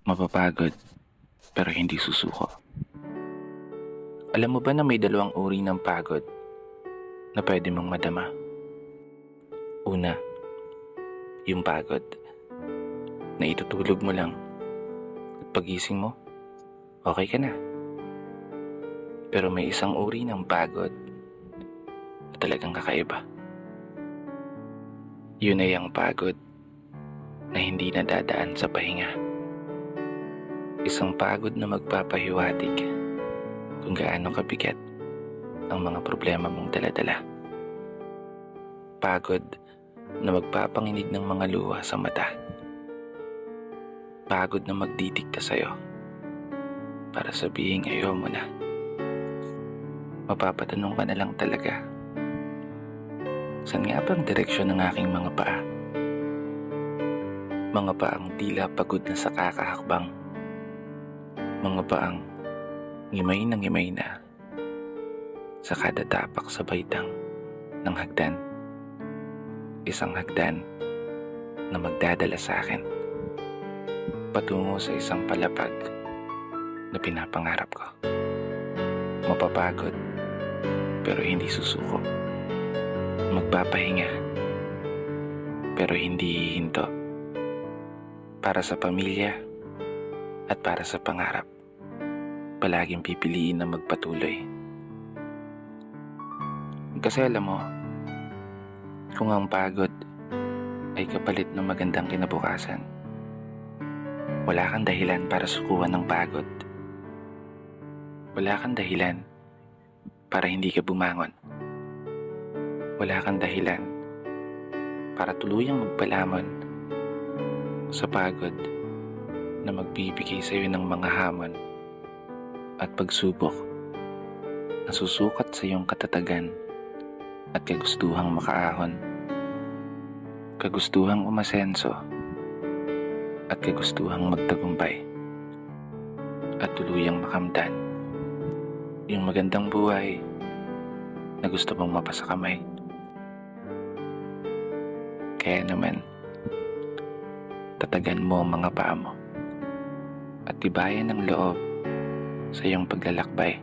Mapapagod, pero hindi susuko. Alam mo ba na may dalawang uri ng pagod na pwede mong madama? Una, yung pagod na itutulog mo lang at pagising mo, okay ka na. Pero may isang uri ng pagod na talagang kakaiba. Yun ay ang pagod na hindi nadadaan sa pahinga. Isang pagod na magpapahiwatig kung gaano kabigat ang mga problema mong daladala. Pagod na magpapanginig ng mga luha sa mata. Pagod na magdidikta sa'yo para sabihin ayaw mo na. Mapapatanong ka na lang talaga, saan nga bang direksyon ng aking mga paa? Mga paang tila pagod na sa kakahakbang. Mga paang ngimay na sa kada tapak sa baitang ng hagdan. Isang hagdan na magdadala sa akin patungo sa isang palapag na pinapangarap ko. Mapapagod pero hindi susuko. Magpapahinga pero hindi hihinto. Para sa pamilya at para sa pangarap, palaging pipiliin na magpatuloy. Kasi alam mo, kung ang pagod ay kapalit ng magandang kinabukasan, wala kang dahilan para sukuan ng pagod. Wala kang dahilan para hindi ka bumangon. Wala kang dahilan para tuluyang magpalamon sa pagod na magbibigay sa iyo ng mga hamon at pagsubok na susukat sa iyong katatagan at kagustuhang makaahon, kagustuhang umasenso at kagustuhang magtagumpay at tuluyang makamtan yung magandang buhay na gusto mong mapasa kamay. Kaya naman, tatagan mo ang mga paa mo at tibayan ng loob sa iyong paglalakbay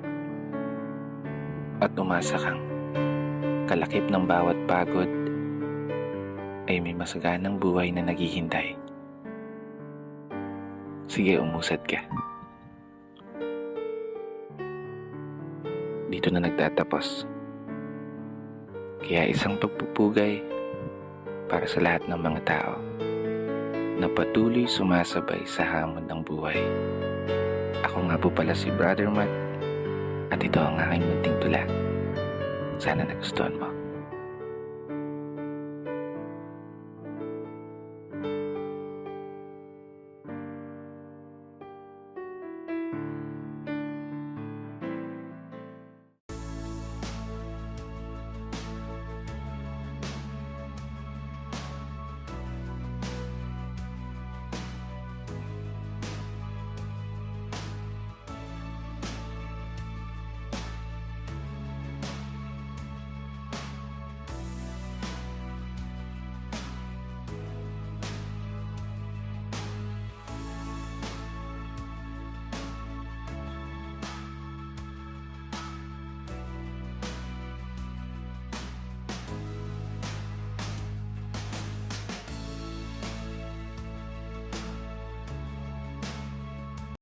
at umasa kang kalakip ng bawat pagod ay may masaganang buhay na naghihintay. Sige, umusad ka. Dito na nagtatapos. Kaya isang pagpupugay para sa lahat ng mga tao na patuloy sumasabay sa hamon ng buhay. Ako nga po pala si Brother Matt at ito ang aking munting tula. Sana nagustuhan mo.